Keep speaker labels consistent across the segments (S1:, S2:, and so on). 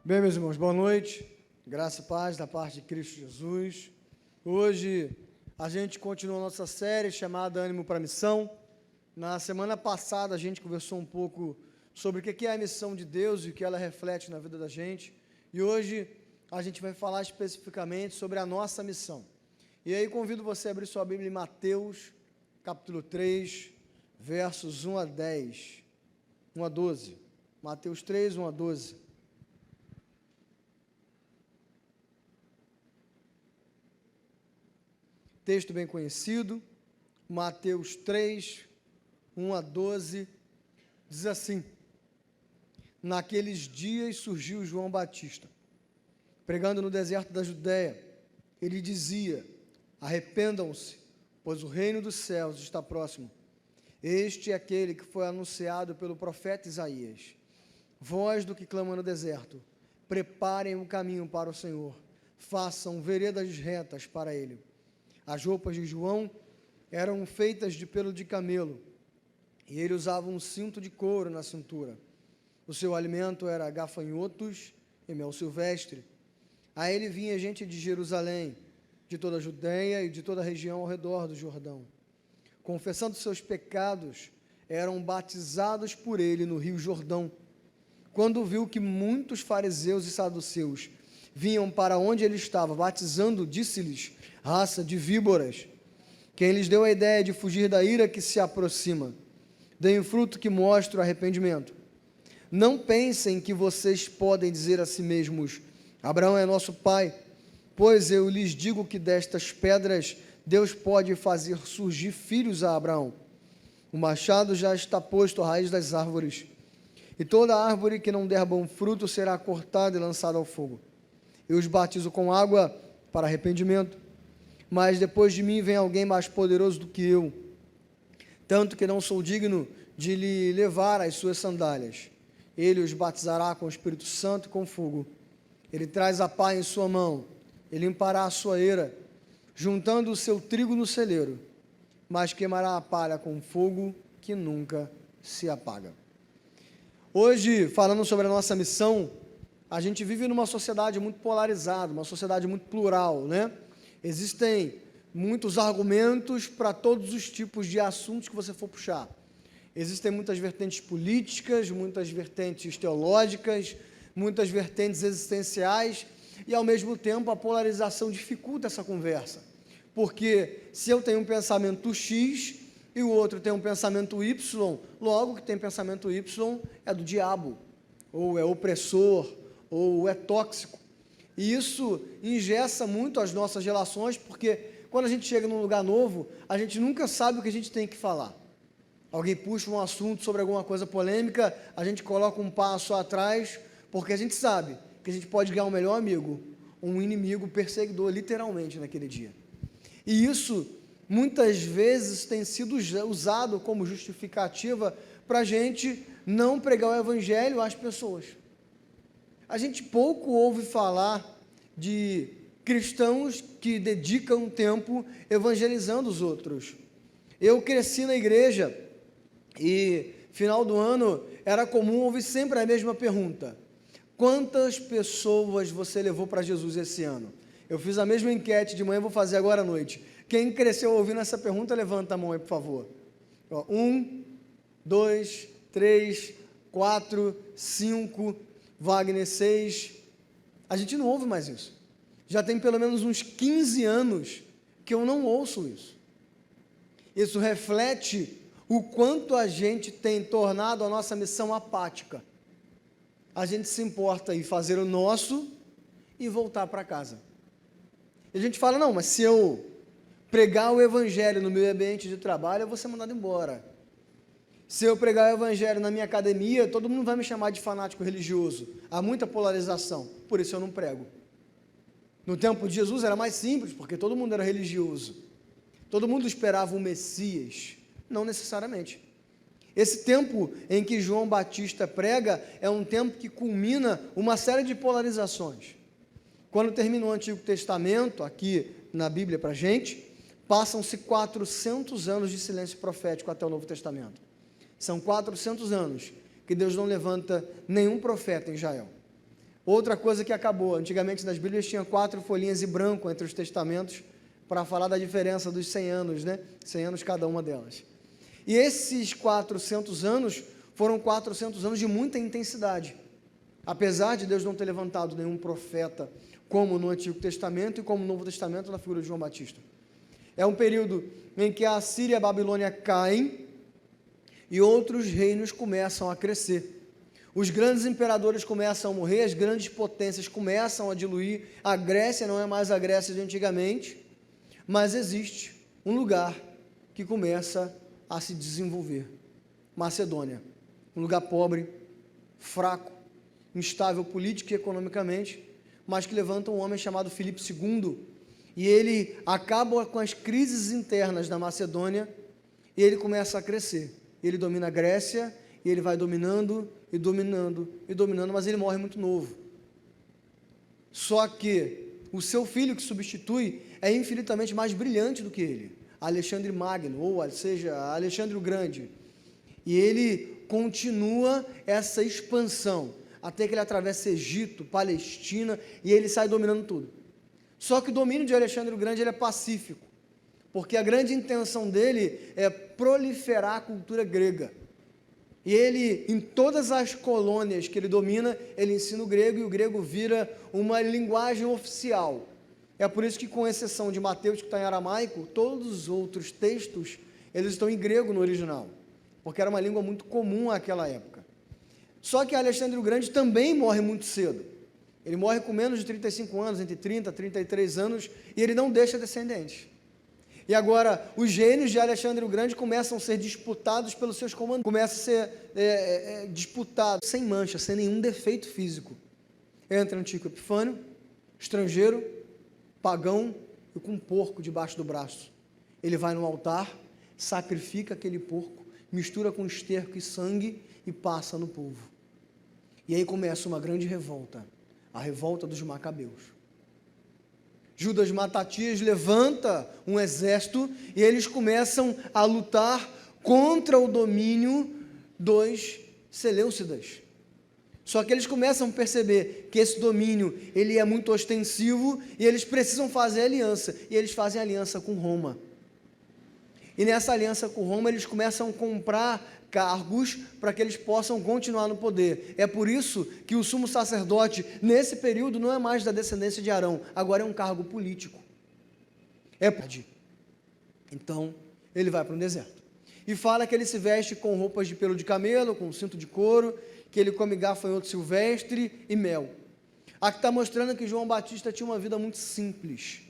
S1: Bem, meus irmãos, boa noite, graça e paz da parte de Cristo Jesus. Hoje a gente continua a nossa série chamada Ânimo para a Missão. Na semana passada a gente conversou um pouco sobre o que é a missão de Deus e o que ela reflete na vida da gente. E hoje a gente vai falar especificamente sobre a nossa missão. E aí convido você a abrir sua Bíblia em Mateus, capítulo 3, versos 1 a 10, 1 a 12. Mateus 3, 1 a 12. Texto bem conhecido, Mateus 3, 1 a 12, diz assim: Naqueles dias surgiu João Batista, pregando no deserto da Judéia. Ele dizia: Arrependam-se, pois o reino dos céus está próximo. Este é aquele que foi anunciado pelo profeta Isaías. Voz do que clama no deserto: preparem o caminho para o Senhor, façam veredas retas para ele. As roupas de João eram feitas de pelo de camelo, e ele usava um cinto de couro na cintura. O seu alimento era gafanhotos e mel silvestre. A ele vinha gente de Jerusalém, de toda a Judéia e de toda a região ao redor do Jordão. Confessando seus pecados, eram batizados por ele no rio Jordão. Quando viu que muitos fariseus e saduceus vinham para onde ele estava batizando, disse-lhes: raça de víboras, quem lhes deu a ideia de fugir da ira que se aproxima? Deem fruto que mostre o arrependimento. Não pensem que vocês podem dizer a si mesmos: Abraão é nosso pai, pois eu lhes digo que destas pedras Deus pode fazer surgir filhos a Abraão. O machado já está posto à raiz das árvores, e toda árvore que não der bom fruto será cortada e lançada ao fogo. Eu os batizo com água para arrependimento, mas depois de mim vem alguém mais poderoso do que eu, tanto que não sou digno de lhe levar as suas sandálias. Ele os batizará com o Espírito Santo e com fogo. Ele traz a pá em sua mão, ele limpará a sua eira, juntando o seu trigo no celeiro, mas queimará a palha com fogo que nunca se apaga. Hoje, falando sobre a nossa missão, a gente vive numa sociedade muito polarizada, uma sociedade muito plural, né? Existem muitos argumentos para todos os tipos de assuntos que você for puxar. Existem muitas vertentes políticas, muitas vertentes teológicas, muitas vertentes existenciais, e ao mesmo tempo a polarização dificulta essa conversa. Porque se eu tenho um pensamento X e o outro tem um pensamento Y, logo que tem pensamento Y é do diabo, ou é opressor, ou é tóxico. E isso engessa muito as nossas relações, porque quando a gente chega num lugar novo, a gente nunca sabe o que a gente tem que falar. Alguém puxa um assunto sobre alguma coisa polêmica, a gente coloca um passo atrás, porque a gente sabe que a gente pode ganhar um melhor amigo, um inimigo perseguidor, literalmente, naquele dia. E isso, muitas vezes, tem sido usado como justificativa para a gente não pregar o evangelho às pessoas. A gente pouco ouve falar de cristãos que dedicam tempo evangelizando os outros. Eu cresci na igreja e, final do ano, era comum ouvir sempre a mesma pergunta: quantas pessoas você levou para Jesus esse ano? Eu fiz a mesma enquete de manhã, vou fazer agora à noite. Quem cresceu ouvindo essa pergunta, levanta a mão aí, por favor. 1, 2, 3, 4, 5... Wagner 6, a gente não ouve mais isso. Já tem pelo menos uns 15 anos que eu não ouço isso. Isso reflete o quanto a gente tem tornado a nossa missão apática. A gente se importa em fazer o nosso e voltar para casa. E a gente fala: não, mas se eu pregar o evangelho no meu ambiente de trabalho, eu vou ser mandado embora. Se eu pregar o evangelho na minha academia, todo mundo vai me chamar de fanático religioso. Há muita polarização, por isso eu não prego. No tempo de Jesus era mais simples, porque todo mundo era religioso. Todo mundo esperava o Messias. Não necessariamente. Esse tempo em que João Batista prega é um tempo que culmina uma série de polarizações. Quando termina o Antigo Testamento, aqui na Bíblia para a gente, passam-se 400 anos de silêncio profético até o Novo Testamento. São 400 anos que Deus não levanta nenhum profeta em Israel. Outra coisa que acabou, antigamente nas Bíblias tinha 4 folhinhas em branco entre os testamentos, para falar da diferença dos 100 anos, né? 100 anos cada uma delas. E esses 400 anos foram 400 anos de muita intensidade. Apesar de Deus não ter levantado nenhum profeta, como no Antigo Testamento e como no Novo Testamento, na figura de João Batista. É um período em que a Síria e a Babilônia caem e outros reinos começam a crescer. Os grandes imperadores começam a morrer, as grandes potências começam a diluir. A Grécia não é mais a Grécia de antigamente, mas existe um lugar que começa a se desenvolver. Macedônia, um lugar pobre, fraco, instável política e economicamente, mas que levanta um homem chamado Filipe II, e ele acaba com as crises internas da Macedônia, e ele começa a crescer. Ele domina a Grécia, e ele vai dominando, e dominando, e dominando, mas ele morre muito novo. Só que o seu filho que substitui é infinitamente mais brilhante do que ele, Alexandre Magno, ou seja, Alexandre o Grande. E ele continua essa expansão, até que ele atravessa Egito, Palestina, e ele sai dominando tudo. Só que o domínio de Alexandre o Grande ele é pacífico, porque a grande intenção dele é proliferar a cultura grega. E ele, em todas as colônias que ele domina, ele ensina o grego, e o grego vira uma linguagem oficial. É por isso que, com exceção de Mateus, que está em aramaico, todos os outros textos, eles estão em grego no original, porque era uma língua muito comum àquela época. Só que Alexandre o Grande também morre muito cedo. Ele morre com menos de 35 anos, entre 30 e 33 anos, e ele não deixa descendentes. E agora, os reinos de Alexandre o Grande começam a ser disputados pelos seus comandantes, começam a ser disputados sem mancha, sem nenhum defeito físico. Entra Antíoco Epifânio, estrangeiro, pagão e com um porco debaixo do braço. Ele vai no altar, sacrifica aquele porco, mistura com esterco e sangue e passa no povo. E aí começa uma grande revolta, a revolta dos Macabeus. Judas Matatias levanta um exército e eles começam a lutar contra o domínio dos Seleucidas. Só que eles começam a perceber que esse domínio ele é muito ostensivo e eles precisam fazer aliança. E eles fazem aliança com Roma. E nessa aliança com Roma eles começam a comprar cargos para que eles possam continuar no poder. É por isso que o sumo sacerdote, nesse período, não é mais da descendência de Arão, agora é um cargo político. Então, ele vai para um deserto. E fala que ele se veste com roupas de pelo de camelo, com cinto de couro, que ele come gafanhoto silvestre e mel. Aqui está mostrando que João Batista tinha uma vida muito simples,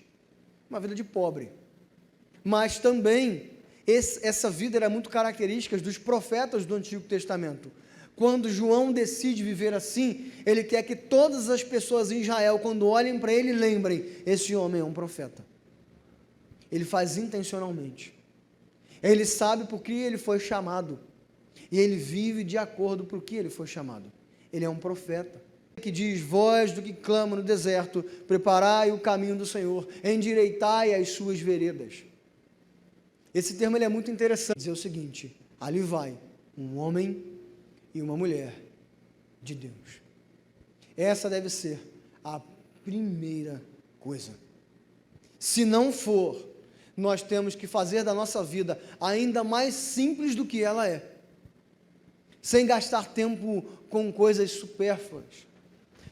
S1: uma vida de pobre. Mas também essa vida era muito característica dos profetas do Antigo Testamento. Quando João decide viver assim, ele quer que todas as pessoas em Israel, quando olhem para ele, lembrem: esse homem é um profeta. Ele faz intencionalmente. Ele sabe por que ele foi chamado. E ele vive de acordo por que ele foi chamado. Ele é um profeta. Que diz: voz do que clama no deserto, preparai o caminho do Senhor, endireitai as suas veredas. Esse termo ele é muito interessante. Dizer o seguinte: ali vai um homem e uma mulher de Deus. Essa deve ser a primeira coisa. Se não for, nós temos que fazer da nossa vida ainda mais simples do que ela é, sem gastar tempo com coisas supérfluas.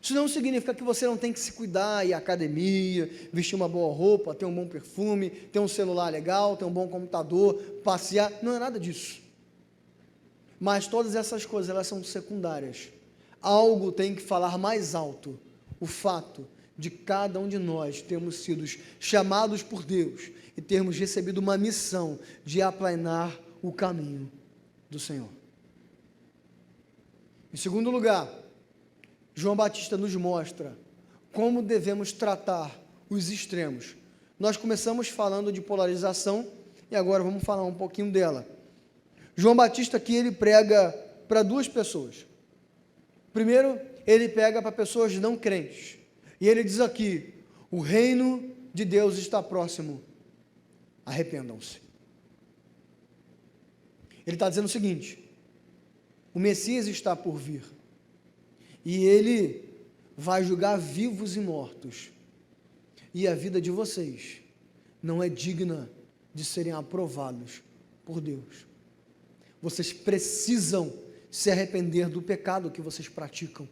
S1: Isso não significa que você não tem que se cuidar, ir à academia, vestir uma boa roupa, ter um bom perfume, ter um celular legal, ter um bom computador, passear, não é nada disso. Mas todas essas coisas, elas são secundárias. Algo tem que falar mais alto: o fato de cada um de nós termos sido chamados por Deus e termos recebido uma missão de aplanar o caminho do Senhor. Em segundo lugar, João Batista nos mostra como devemos tratar os extremos. Nós começamos falando de polarização e agora vamos falar um pouquinho dela. João Batista aqui ele prega para duas pessoas. Primeiro, ele prega para pessoas não crentes. E ele diz aqui: o reino de Deus está próximo, arrependam-se. Ele está dizendo o seguinte: o Messias está por vir. E ele vai julgar vivos e mortos. E a vida de vocês não é digna de serem aprovados por Deus. Vocês precisam se arrepender do pecado que vocês praticam.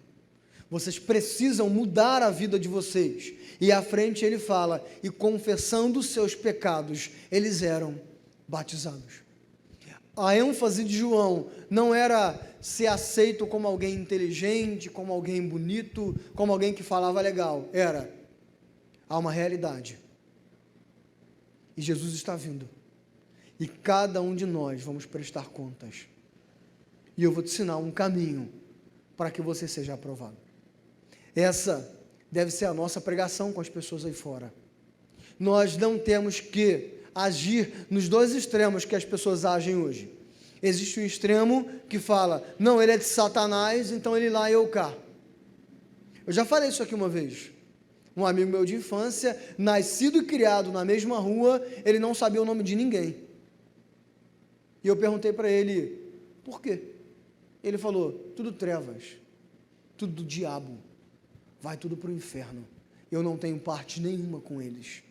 S1: Vocês precisam mudar a vida de vocês. E à frente ele fala, e confessando os seus pecados, eles eram batizados. A ênfase de João não era ser aceito como alguém inteligente, como alguém bonito, como alguém que falava legal. Há uma realidade. E Jesus está vindo. E cada um de nós vamos prestar contas. E eu vou te ensinar um caminho para que você seja aprovado. Essa deve ser a nossa pregação com as pessoas aí fora. Nós não temos que agir nos dois extremos que as pessoas agem hoje. Existe um extremo que fala, não, ele é de Satanás, então ele lá e eu cá. Eu já falei isso aqui uma vez. Um amigo meu de infância, nascido e criado na mesma rua, ele não sabia o nome de ninguém. E eu perguntei para ele, por quê? Ele falou, tudo trevas, tudo do diabo, vai tudo para o inferno. Eu não tenho parte nenhuma com eles.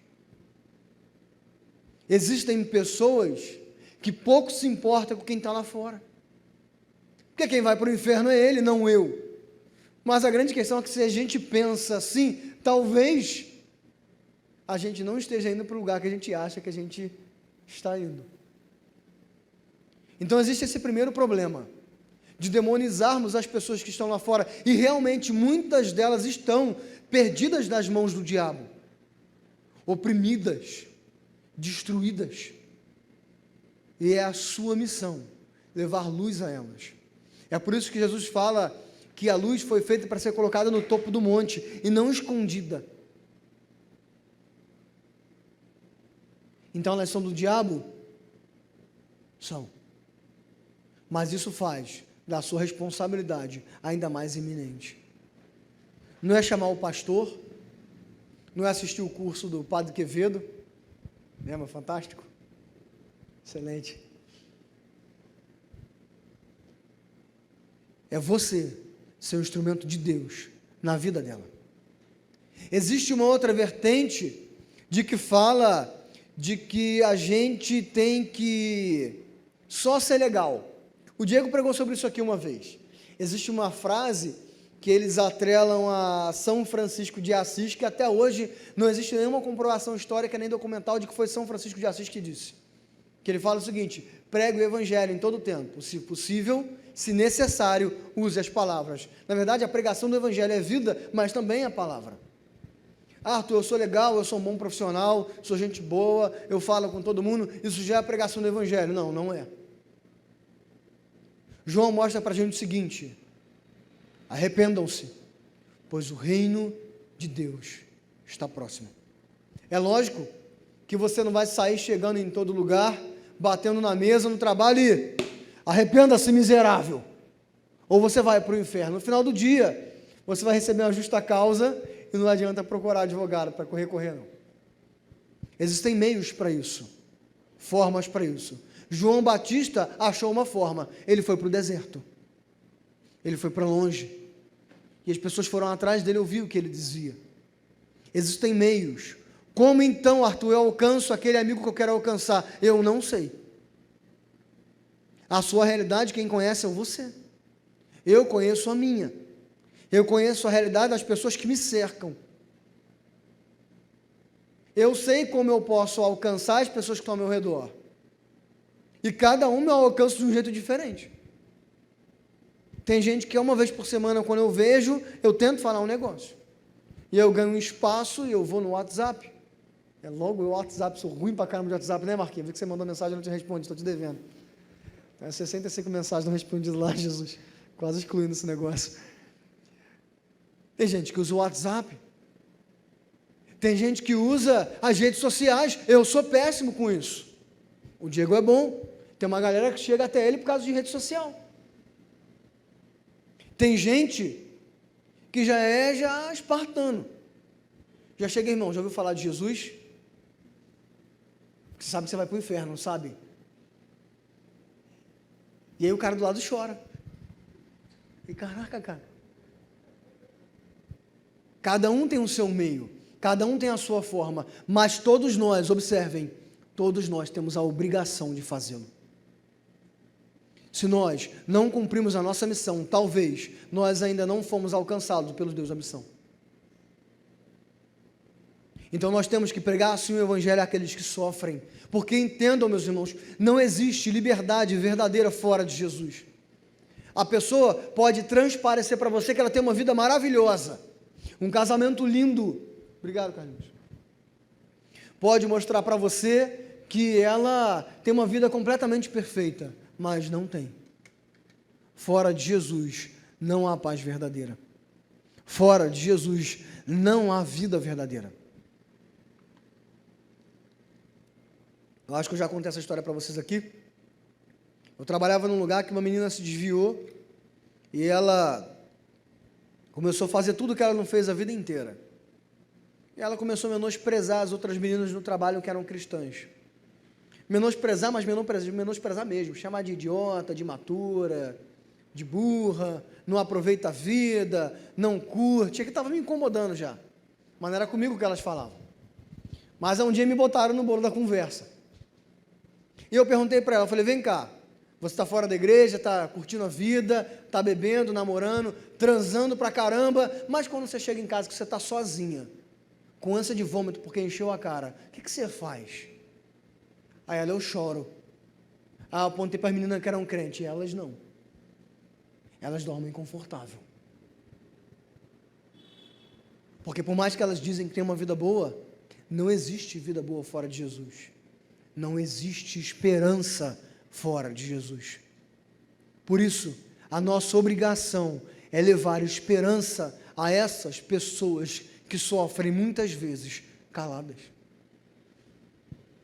S1: Existem pessoas que pouco se importa com quem está lá fora. Porque quem vai para o inferno é ele, não eu. Mas a grande questão é que se a gente pensa assim, talvez a gente não esteja indo para o lugar que a gente acha que a gente está indo. Então existe esse primeiro problema, de demonizarmos as pessoas que estão lá fora, e realmente muitas delas estão perdidas nas mãos do diabo, oprimidas, destruídas, e é a sua missão, levar luz a elas. É por isso que Jesus fala que a luz foi feita para ser colocada no topo do monte, e não escondida. Então elas são do diabo? São. Mas isso faz da sua responsabilidade ainda mais iminente. Não é chamar o pastor, não é assistir o curso do Padre Quevedo, lembra? Fantástico? Excelente. É você ser um instrumento de Deus na vida dela. Existe uma outra vertente de que fala de que a gente tem que só ser legal. O Diego pregou sobre isso aqui uma vez. Existe uma frase que eles atrelam a São Francisco de Assis, que até hoje não existe nenhuma comprovação histórica nem documental de que foi São Francisco de Assis que disse. Que ele fala o seguinte, pregue o evangelho em todo o tempo, se possível, se necessário, use as palavras. Na verdade, a pregação do evangelho é vida, mas também é a palavra. Arthur, eu sou legal, eu sou um bom profissional, sou gente boa, eu falo com todo mundo, isso já é a pregação do evangelho. Não, não é. João mostra para a gente o seguinte, arrependam-se, pois o reino de Deus está próximo. É lógico que você não vai sair chegando em todo lugar, batendo na mesa, no trabalho e arrependa-se, miserável. Ou você vai para o inferno. No final do dia, você vai receber uma justa causa e não adianta procurar advogado para recorrer, não. Existem meios para isso, formas para isso. João Batista achou uma forma, ele foi para o deserto, ele foi para longe, e as pessoas foram atrás dele ouvir o que ele dizia. Existem meios. Como então, Arthur, eu alcanço aquele amigo que eu quero alcançar? Eu não sei. A sua realidade, quem conhece é você. Eu conheço a minha. Eu conheço a realidade das pessoas que me cercam. Eu sei como eu posso alcançar as pessoas que estão ao meu redor. E cada um eu alcanço de um jeito diferente. Tem gente que uma vez por semana, quando eu vejo, eu tento falar um negócio. E eu ganho um espaço e eu vou no WhatsApp. Logo eu WhatsApp, sou ruim pra caramba de WhatsApp, né, Marquinhos? Vi que você mandou mensagem e eu não te respondi, estou te devendo. 65 mensagens não respondidas lá, Jesus. Quase excluindo esse negócio. Tem gente que usa o WhatsApp. Tem gente que usa as redes sociais. Eu sou péssimo com isso. O Diego é bom. Tem uma galera que chega até ele por causa de rede social. Tem gente que já é espartano. Já chega, irmão, já ouviu falar de Jesus? Você sabe que você vai para o inferno, não sabe? E aí o cara do lado chora. E caraca, cara. Cada um tem o seu meio, cada um tem a sua forma, mas todos nós, observem, todos nós temos a obrigação de fazê-lo. Se nós não cumprimos a nossa missão, talvez nós ainda não fomos alcançados pelo Deus da missão. Então nós temos que pregar assim o Evangelho àqueles que sofrem, porque entendam, meus irmãos, não existe liberdade verdadeira fora de Jesus. A pessoa pode transparecer para você que ela tem uma vida maravilhosa, um casamento lindo. Obrigado, Carlinhos. Pode mostrar para você que ela tem uma vida completamente perfeita, mas não tem. Fora de Jesus não há paz verdadeira. Fora de Jesus não há vida verdadeira. Eu acho que eu já contei essa história para vocês aqui. Eu trabalhava num lugar que uma menina se desviou e ela começou a fazer tudo que ela não fez a vida inteira. E ela começou a menosprezar as outras meninas no trabalho que eram cristãs. Menosprezar, mas menosprezar mesmo. Chamar de idiota, de imatura, de burra, não aproveita a vida, não curte. É que estava me incomodando já. Mas não era comigo que elas falavam. Mas um dia me botaram no bolo da conversa. E eu perguntei para ela, eu falei, vem cá, você está fora da igreja, está curtindo a vida, está bebendo, namorando, transando pra caramba, mas quando você chega em casa que você está sozinha, com ânsia de vômito porque encheu a cara, o que você faz? Aí ela, eu choro. Aí eu apontei para as meninas que eram crentes, e elas não. Elas dormem confortável. Porque por mais que elas dizem que têm uma vida boa, não existe vida boa fora de Jesus. Não existe esperança fora de Jesus. Por isso, a nossa obrigação é levar esperança a essas pessoas que sofrem muitas vezes caladas.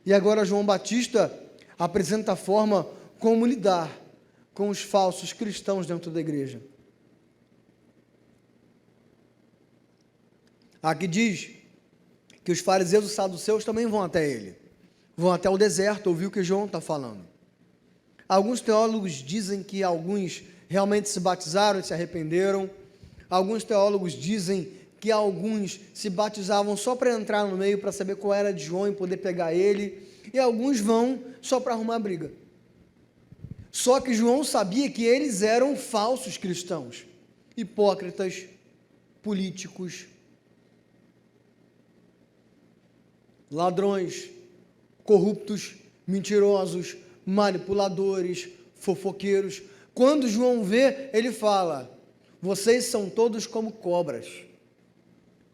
S1: E agora João Batista apresenta a forma como lidar com os falsos cristãos dentro da igreja. Aqui diz que os fariseus e os saduceus também vão até ele. Vão até o deserto ouvir o que João está falando. Alguns teólogos dizem que alguns realmente se batizaram e se arrependeram. Alguns teólogos dizem que alguns se batizavam só para entrar no meio, para saber qual era de João e poder pegar ele. E alguns vão só para arrumar briga. Só que João sabia que eles eram falsos cristãos, hipócritas, políticos, ladrões, corruptos, mentirosos, manipuladores, fofoqueiros. Quando João vê, ele fala, vocês são todos como cobras,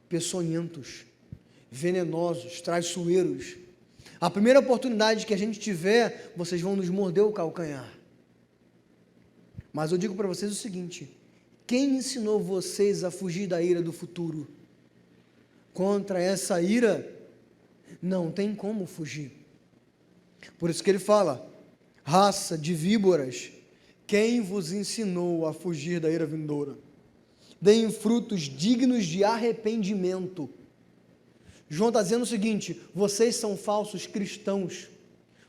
S1: peçonhentos, venenosos, traiçoeiros. A primeira oportunidade que a gente tiver, vocês vão nos morder o calcanhar. Mas eu digo para vocês o seguinte, quem ensinou vocês a fugir da ira do futuro? Contra essa ira, não tem como fugir. Por isso que ele fala, raça de víboras, quem vos ensinou a fugir da ira vindoura? Deem frutos dignos de arrependimento. João está dizendo o seguinte, vocês são falsos cristãos,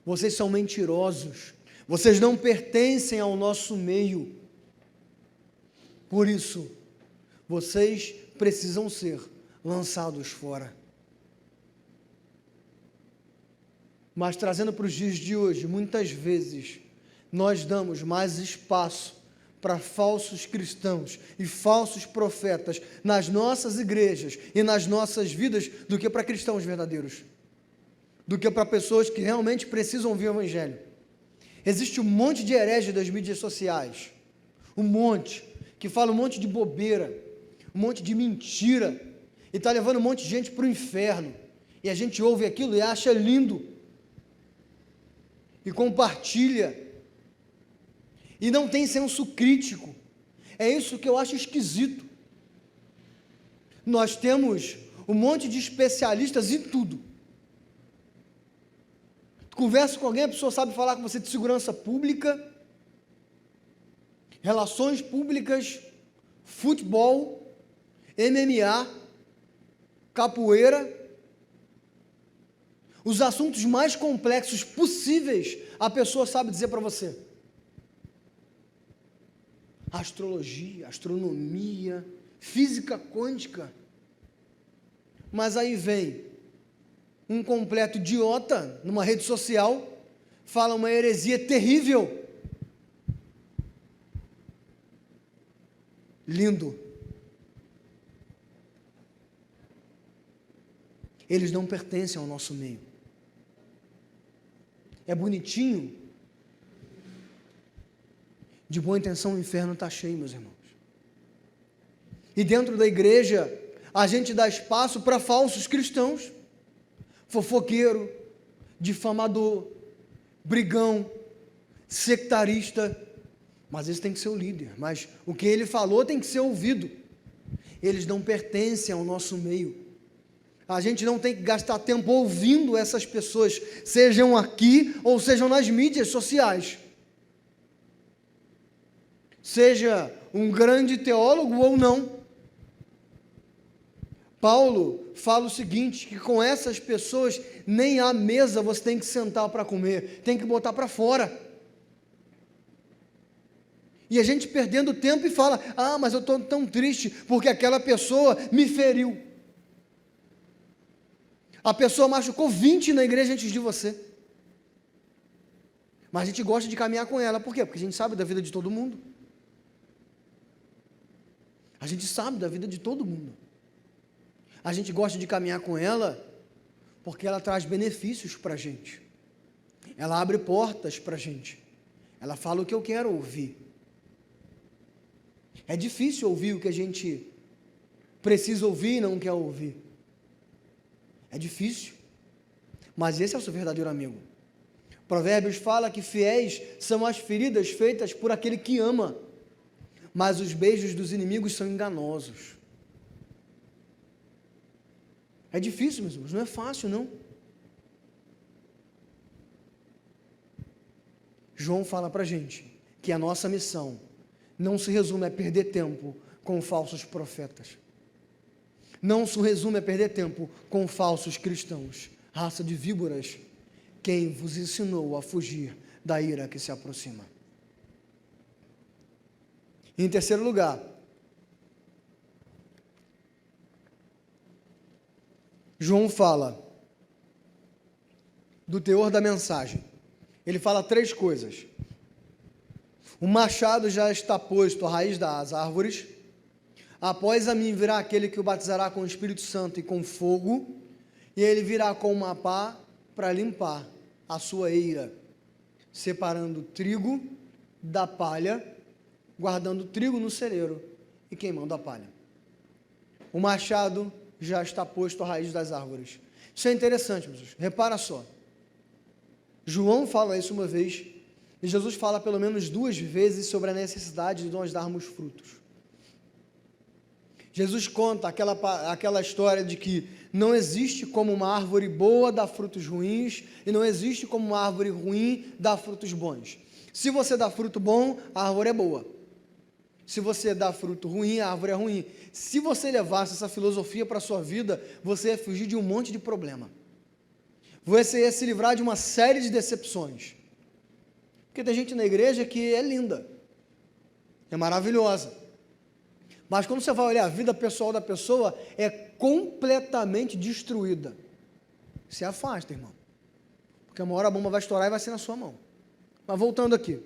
S1: vocês são mentirosos, vocês não pertencem ao nosso meio. Por isso, vocês precisam ser lançados fora. Mas trazendo para os dias de hoje, muitas vezes, nós damos mais espaço para falsos cristãos e falsos profetas nas nossas igrejas e nas nossas vidas do que para cristãos verdadeiros, do que para pessoas que realmente precisam ouvir o Evangelho. Existe um monte de hereges das mídias sociais, um monte, que fala um monte de bobeira, um monte de mentira, e está levando um monte de gente para o inferno, e a gente ouve aquilo e acha lindo, e compartilha, e não tem senso crítico. É isso que eu acho esquisito. Nós temos um monte de especialistas em tudo. Conversa com alguém, a pessoa sabe falar com você de segurança pública, relações públicas, futebol, MMA, capoeira, os assuntos mais complexos possíveis, a pessoa sabe dizer para você. Astrologia, astronomia, física quântica. Mas aí vem um completo idiota numa rede social, fala uma heresia terrível. Lindo. Eles não pertencem ao nosso meio. É bonitinho. De boa intenção o inferno está cheio, meus irmãos. E dentro da igreja, a gente dá espaço para falsos cristãos, fofoqueiro, difamador, brigão, sectarista. Mas esse tem que ser o líder. Mas o que ele falou tem que ser ouvido. Eles não pertencem ao nosso meio. A gente não tem que gastar tempo ouvindo essas pessoas, sejam aqui ou sejam nas mídias sociais. Seja um grande teólogo ou não. Paulo fala o seguinte, que com essas pessoas nem à mesa você tem que sentar para comer, tem que botar para fora. E a gente perdendo tempo e fala, mas eu estou tão triste porque aquela pessoa me feriu. A pessoa machucou 20 na igreja antes de você. Mas a gente gosta de caminhar com ela, por quê? Porque a gente sabe da vida de todo mundo. A gente sabe da vida de todo mundo. A gente gosta de caminhar com ela porque ela traz benefícios para a gente. Ela abre portas para a gente. Ela fala o que eu quero ouvir. É difícil ouvir o que a gente precisa ouvir e não quer ouvir. É difícil. Mas esse é o seu verdadeiro amigo. Provérbios fala que fiéis são as feridas feitas por aquele que ama, mas os beijos dos inimigos são enganosos. É difícil, meus irmãos, não é fácil, não. João fala para a gente que a nossa missão não se resume a perder tempo com falsos profetas. Não se resume a perder tempo com falsos cristãos. Raça de víboras, quem vos ensinou a fugir da ira que se aproxima. Em terceiro lugar, João fala do teor da mensagem. Ele fala 3 coisas. O machado já está posto à raiz das árvores. Após a mim virá aquele que o batizará com o Espírito Santo e com fogo, e ele virá com uma pá para limpar a sua eira, separando o trigo da palha, guardando o trigo no celeiro e queimando a palha. O machado já está posto à raiz das árvores. Isso é interessante, meus irmãos. Repara só. João fala isso uma vez, e Jesus fala pelo menos 2 vezes sobre a necessidade de nós darmos frutos. Jesus conta aquela história de que não existe como uma árvore boa dar frutos ruins, e não existe como uma árvore ruim dar frutos bons. Se você dá fruto bom, a árvore é boa. Se você dá fruto ruim, a árvore é ruim. Se você levasse essa filosofia para a sua vida, você ia fugir de um monte de problema. Você ia se livrar de uma série de decepções. Porque tem gente na igreja que é linda, é maravilhosa. Mas quando você vai olhar a vida pessoal da pessoa, é completamente destruída. Se afasta, irmão. Porque uma hora a bomba vai estourar e vai ser na sua mão. Mas voltando aqui.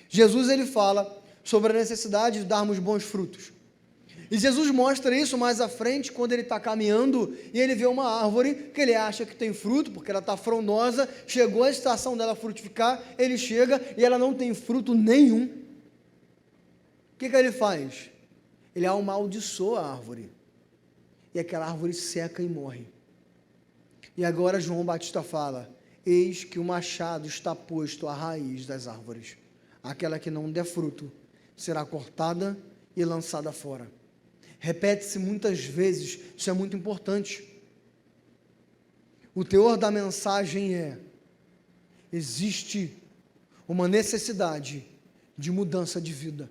S1: Jesus, ele fala sobre a necessidade de darmos bons frutos. E Jesus mostra isso mais à frente, quando ele está caminhando e ele vê uma árvore que ele acha que tem fruto, porque ela está frondosa, chegou a estação dela frutificar, ele chega e ela não tem fruto nenhum. O que ele faz? Ele amaldiçoa a árvore. E aquela árvore seca e morre. E agora João Batista fala: eis que o machado está posto à raiz das árvores. Aquela que não der fruto será cortada e lançada fora. Repete-se muitas vezes, isso é muito importante. O teor da mensagem é: existe uma necessidade de mudança de vida.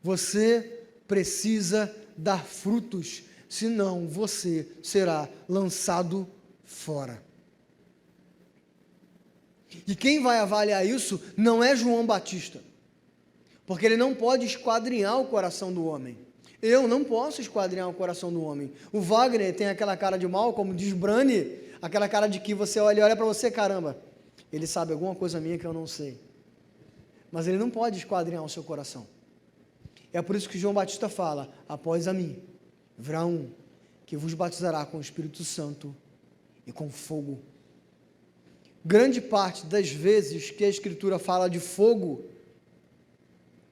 S1: Você precisa dar frutos, senão você será lançado fora. E quem vai avaliar isso não é João Batista, porque ele não pode esquadrinhar o coração do homem. Eu não posso esquadrinhar o coração do homem. O Wagner tem aquela cara de mal, como diz Brani, aquela cara de que você olha para você, caramba, ele sabe alguma coisa minha que eu não sei. Mas ele não pode esquadrinhar o seu coração. É por isso que João Batista fala, após a mim, virá um que vos batizará com o Espírito Santo e com fogo. Grande parte das vezes que a Escritura fala de fogo,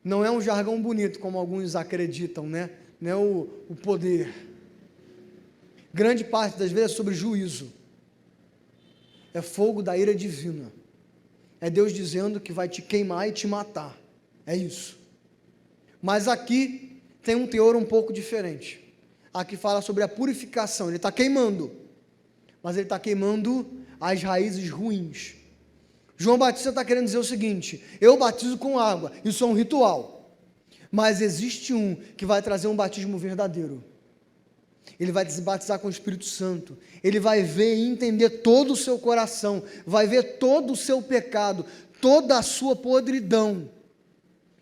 S1: não é um jargão bonito, como alguns acreditam, né? Não é o poder. Grande parte das vezes é sobre juízo. É fogo da ira divina. É Deus dizendo que vai te queimar e te matar. É isso. Mas aqui tem um teor um pouco diferente. Aqui fala sobre a purificação. Ele está queimando. Mas ele está queimando as raízes ruins. João Batista está querendo dizer o seguinte: eu batizo com água, isso é um ritual, mas existe um que vai trazer um batismo verdadeiro. Ele vai te batizar com o Espírito Santo, ele vai ver e entender todo o seu coração, vai ver todo o seu pecado, toda a sua podridão,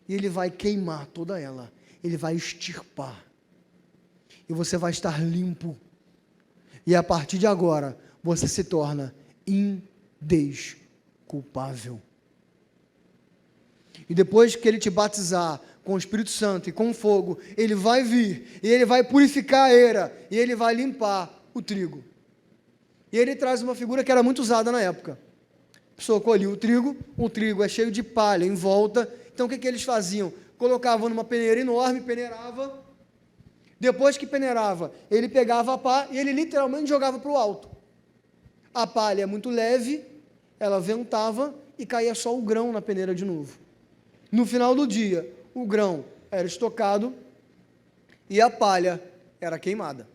S1: e ele vai queimar toda ela, ele vai extirpar, e você vai estar limpo, e a partir de agora, você se torna indesculpável. E depois que ele te batizar com o Espírito Santo e com fogo, ele vai vir, e ele vai purificar a eira, e ele vai limpar o trigo. E ele traz uma figura que era muito usada na época. A pessoa colhia o trigo é cheio de palha em volta, então o que eles faziam? Colocavam numa peneira enorme, peneirava, depois que peneirava, ele pegava a pá e ele literalmente jogava para o alto. A palha é muito leve, ela ventava e caía só o grão na peneira de novo. No final do dia, o grão era estocado e a palha era queimada.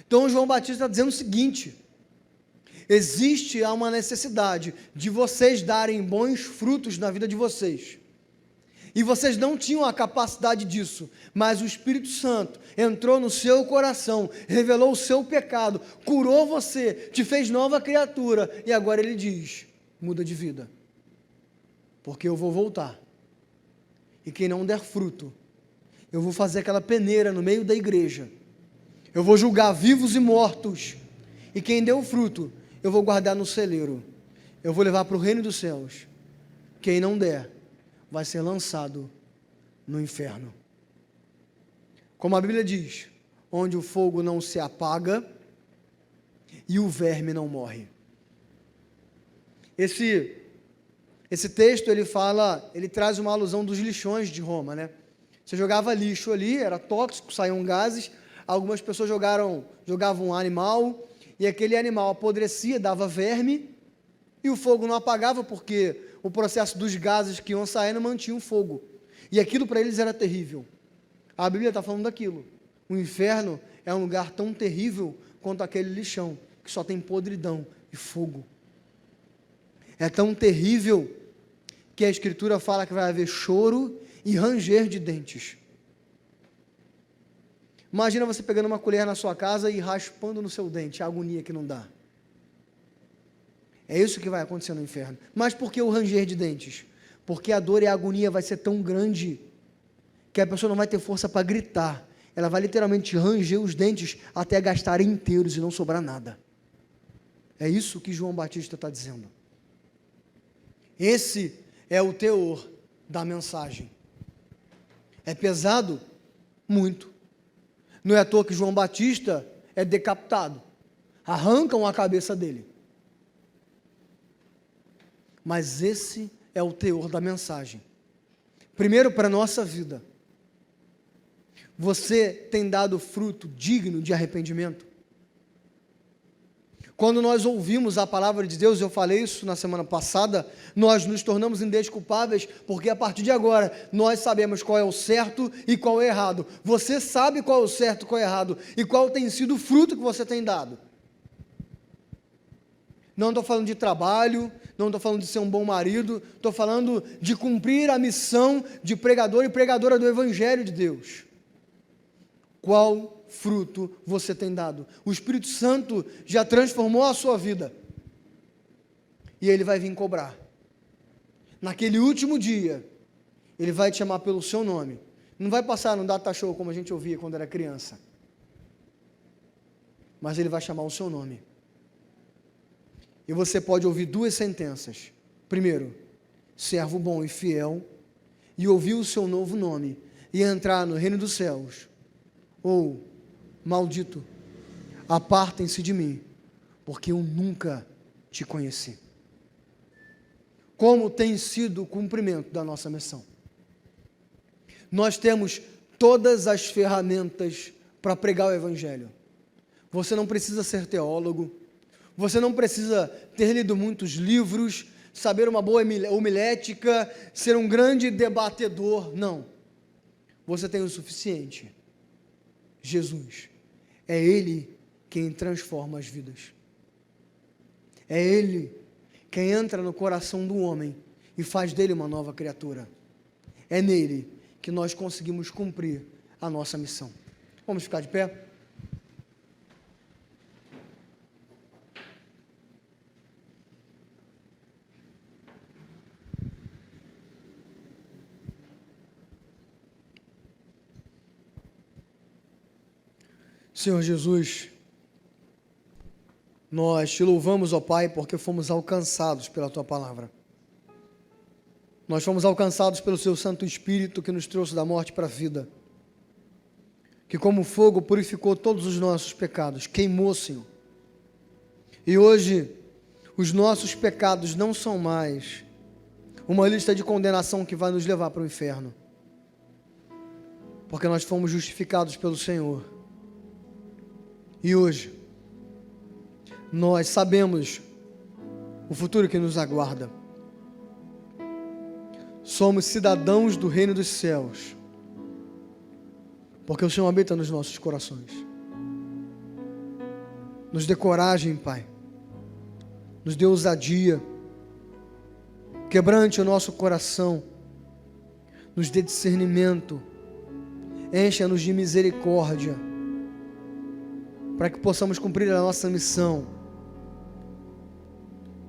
S1: Então João Batista está dizendo o seguinte: existe uma necessidade de vocês darem bons frutos na vida de vocês. E vocês não tinham a capacidade disso, mas o Espírito Santo entrou no seu coração, revelou o seu pecado, curou você, te fez nova criatura, e agora ele diz: muda de vida, porque eu vou voltar, e quem não der fruto, eu vou fazer aquela peneira no meio da igreja, eu vou julgar vivos e mortos, e quem deu fruto, eu vou guardar no celeiro, eu vou levar para o reino dos céus, quem não der, vai ser lançado no inferno. Como a Bíblia diz, onde o fogo não se apaga e o verme não morre. Esse texto ele traz uma alusão dos lixões de Roma, né? Você jogava lixo ali, era tóxico, saíam gases, algumas pessoas jogavam um animal, e aquele animal apodrecia, dava verme, e o fogo não apagava porque o processo dos gases que iam saindo mantinha o fogo. E aquilo para eles era terrível. A Bíblia está falando daquilo. O inferno é um lugar tão terrível quanto aquele lixão, que só tem podridão e fogo. É tão terrível que a Escritura fala que vai haver choro e ranger de dentes. Imagina você pegando uma colher na sua casa e raspando no seu dente, a agonia que não dá. É isso que vai acontecer no inferno. Mas por que o ranger de dentes? Porque a dor e a agonia vai ser tão grande que a pessoa não vai ter força para gritar. Ela vai literalmente ranger os dentes até gastarem inteiros e não sobrar nada. É isso que João Batista está dizendo. Esse é o teor da mensagem. É pesado? Muito. Não é à toa que João Batista é decapitado. Arrancam a cabeça dele. Mas esse é o teor da mensagem. Primeiro, para a nossa vida. Você tem dado fruto digno de arrependimento? Quando nós ouvimos a palavra de Deus, eu falei isso na semana passada, nós nos tornamos indesculpáveis, porque a partir de agora, nós sabemos qual é o certo e qual é o errado. Você sabe qual é o certo e qual é o errado, e qual tem sido o fruto que você tem dado. Não estou falando de trabalho, não estou falando de ser um bom marido, estou falando de cumprir a missão de pregador e pregadora do Evangelho de Deus. Qual fruto você tem dado? O Espírito Santo já transformou a sua vida, e Ele vai vir cobrar. Naquele último dia, Ele vai te chamar pelo seu nome, Não vai passar no data show como a gente ouvia quando era criança. Mas ele vai chamar o seu nome. E você pode ouvir duas sentenças. Primeiro, servo bom e fiel, e ouvir o seu novo nome, e entrar no reino dos céus. Ou, maldito, apartem-se de mim, porque eu nunca te conheci. Como tem sido o cumprimento da nossa missão? Nós temos todas as ferramentas para pregar o Evangelho. Você não precisa ser teólogo, você não precisa ter lido muitos livros, saber uma boa homilética, ser um grande debatedor, não. Você tem o suficiente. Jesus. É Ele quem transforma as vidas. É Ele quem entra no coração do homem e faz dele uma nova criatura. É nele que nós conseguimos cumprir a nossa missão. Vamos ficar de pé? Senhor Jesus, nós te louvamos, ó Pai, porque fomos alcançados pela Tua palavra. Nós fomos alcançados pelo Seu Santo Espírito que nos trouxe da morte para a vida, que como fogo purificou todos os nossos pecados, queimou, Senhor. E hoje, os nossos pecados não são mais uma lista de condenação que vai nos levar para o inferno, porque nós fomos justificados pelo Senhor. E hoje, nós sabemos o futuro que nos aguarda. Somos cidadãos do reino dos céus, porque o Senhor habita nos nossos corações. Nos dê coragem, Pai. Nos dê ousadia. Quebrante o nosso coração. Nos dê discernimento. Encha-nos de misericórdia, para que possamos cumprir a nossa missão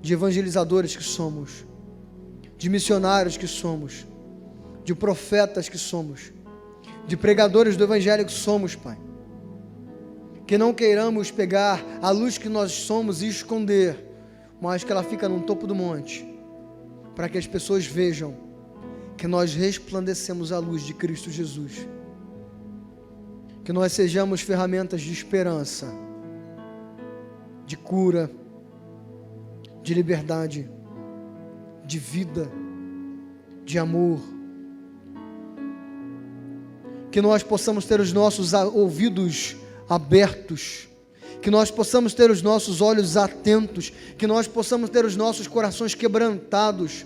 S1: de evangelizadores que somos, de missionários que somos, de profetas que somos, de pregadores do Evangelho que somos, Pai. Que não queiramos pegar a luz que nós somos e esconder, mas que ela fica no topo do monte, para que as pessoas vejam que nós resplandecemos a luz de Cristo Jesus. Que nós sejamos ferramentas de esperança, de cura, de liberdade, de vida, de amor. Que nós possamos ter os nossos ouvidos abertos, que nós possamos ter os nossos olhos atentos, que nós possamos ter os nossos corações quebrantados,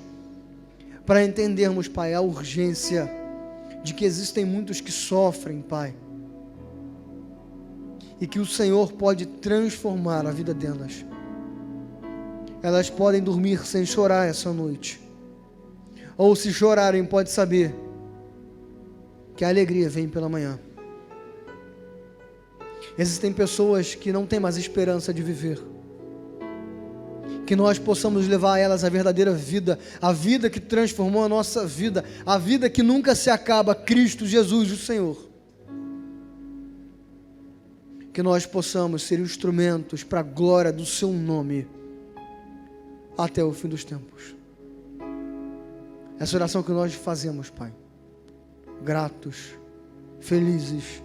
S1: para entendermos, Pai, a urgência de que existem muitos que sofrem, Pai, e que o Senhor pode transformar a vida delas. Elas podem dormir sem chorar essa noite, ou se chorarem, pode saber que a alegria vem pela manhã. Existem pessoas que não têm mais esperança de viver, que nós possamos levar a elas a verdadeira vida, a vida que transformou a nossa vida, a vida que nunca se acaba, Cristo Jesus, o Senhor. Que nós possamos ser instrumentos para a glória do Seu nome, até o fim dos tempos. Essa oração que nós fazemos, Pai, gratos, felizes,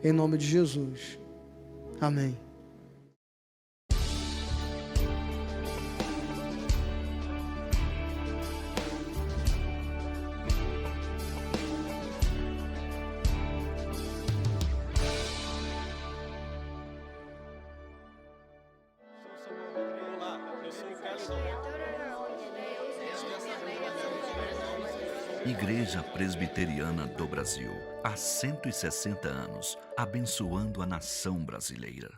S1: em nome de Jesus. Amém.
S2: Igreja Presbiteriana do Brasil, há 160 anos, abençoando a nação brasileira.